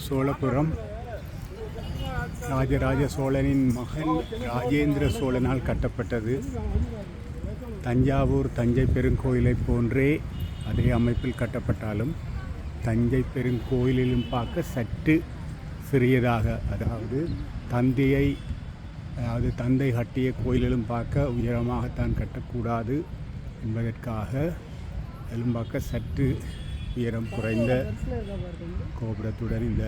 சோழபுரம் ராஜராஜ சோழனின் மகன் ராஜேந்திர சோழனால் கட்டப்பட்டது. தஞ்சாவூர் தஞ்சை பெருங்கோயிலை போன்றே அதே அமைப்பில் கட்டப்பட்டாலும் தஞ்சை பெருங்கோயிலிலும் பார்க்க சற்று சிறியதாக, அதாவது தந்தை கட்டிய கோயிலிலும் பார்க்க உயரமாகத்தான் கட்டக்கூடாது என்பதற்காக எலும்பாக்க சற்று உயரம் குறைந்த கோபுரத்துடன் இந்த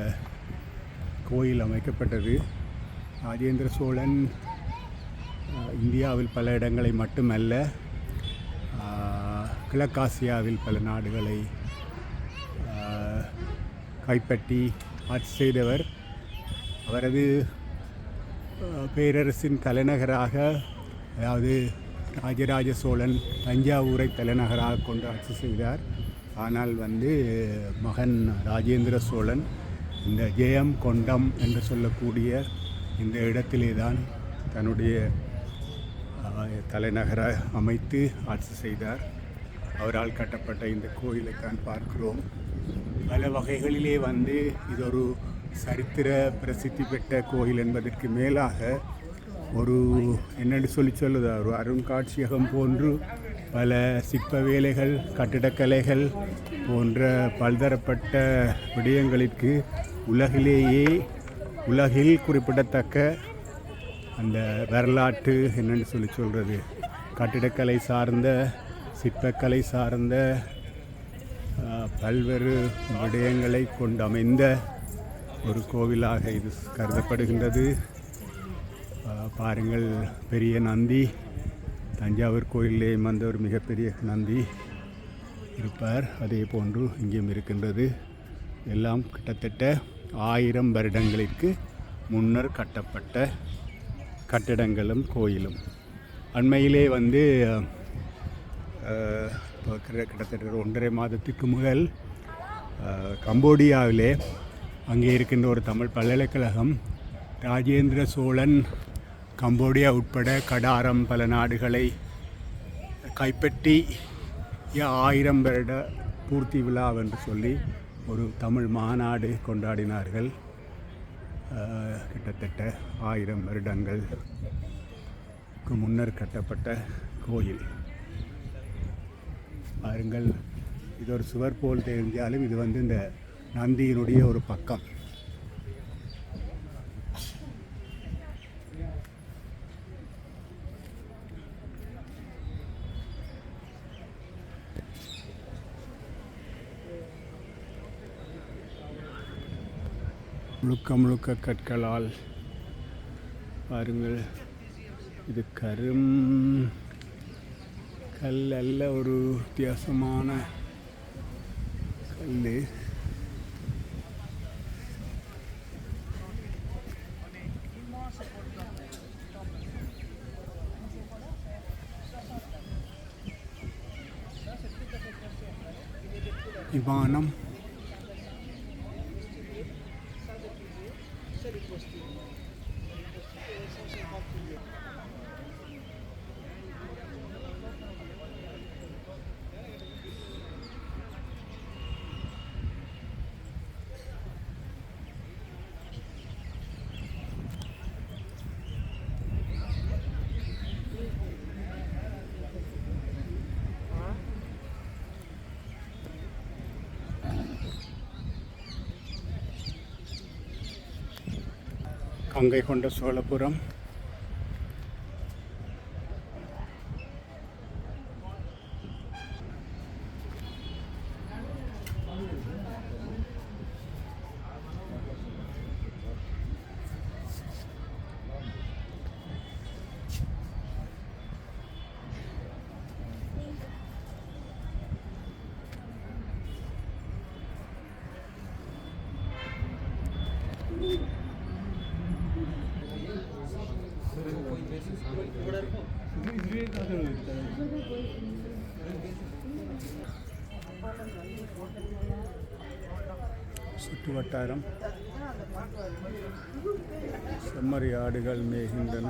கோயில் அமைக்கப்பட்டது. ராஜேந்திர சோழன் இந்தியாவில் பல இடங்களை மட்டுமல்ல, கிழக்காசியாவில் பல நாடுகளை கைப்பற்றி ஆட்சி செய்தவர். அவரது பேரரசின் தலைநகராக, அதாவது ராஜராஜ சோழன் தஞ்சாவூரை தலைநகராக கொண்டு ஆட்சி செய்தார். ஆனால் மகன் ராஜேந்திர சோழன் இந்த ஜெயம் கொண்டம் என்று சொல்லக்கூடிய இந்த இடத்திலே தான் தன்னுடைய தலைநகரை அமைத்து ஆட்சி செய்தார். அவரால் கட்டப்பட்ட இந்த கோயிலை தான் பார்க்கிறோம். பல வகைகளிலே இது ஒரு சரித்திர பிரசித்தி பெற்ற கோயில் என்பதற்கு மேலாக ஒரு என்னென்னு சொல்லுது ஒரு அருங்காட்சியகம் போன்று பல சிற்ப வேலைகள், கட்டிடக்கலைகள் போன்ற பல்தரப்பட்ட விடயங்களுக்கு உலகில் குறிப்பிடத்தக்க அந்த வரலாற்று என்னென்னு சொல்கிறது கட்டிடக்கலை சார்ந்த, சிற்பக்கலை சார்ந்த பல்வேறு விடயங்களை கொண்டு அமைந்த ஒரு கோவிலாக இது கருதப்படுகின்றது. பாருங்கள், பெரிய நந்தி, தஞ்சாவூர் கோயிலே ஒரு மிகப்பெரிய நந்தி இருப்பார். அதே போன்று இங்கேயும் இருக்கின்றது. எல்லாம் கிட்டத்தட்ட 1000 வருடங்களுக்கு முன்னர் கட்டப்பட்ட கட்டிடங்களும் கோயிலும். அண்மையிலே கிட்டத்தட்ட 1.5 மாதத்துக்கு முதல் கம்போடியாவிலே அங்கே இருக்கின்ற ஒரு தமிழ் பல்கலைக்கழகம் ராஜேந்திர சோழன் கம்போடியா உட்பட கடாரம் பல நாடுகளை கைப்பற்றி 1000 வருட பூர்த்தி விழா என்று சொல்லி ஒரு தமிழ் மாநாடு கொண்டாடினார்கள். கிட்டத்தட்ட 1000 வருடங்களுக்கு முன்னர் கட்டப்பட்ட கோயில். பாருங்கள், இது ஒரு சுவர் போல் தெரிஞ்சாலும் இது இந்த நந்தியினுடைய ஒரு பக்கம். முழுக்க கற்களால் பாருங்கள், இது கல் அல்ல, ஒரு வித்தியாசமான கல். விமானம் கங்கை கொண்ட சோழபுரம். சுற்று வட்டாரம் செம்மறி ஆடுகள் மேய்கின்றன.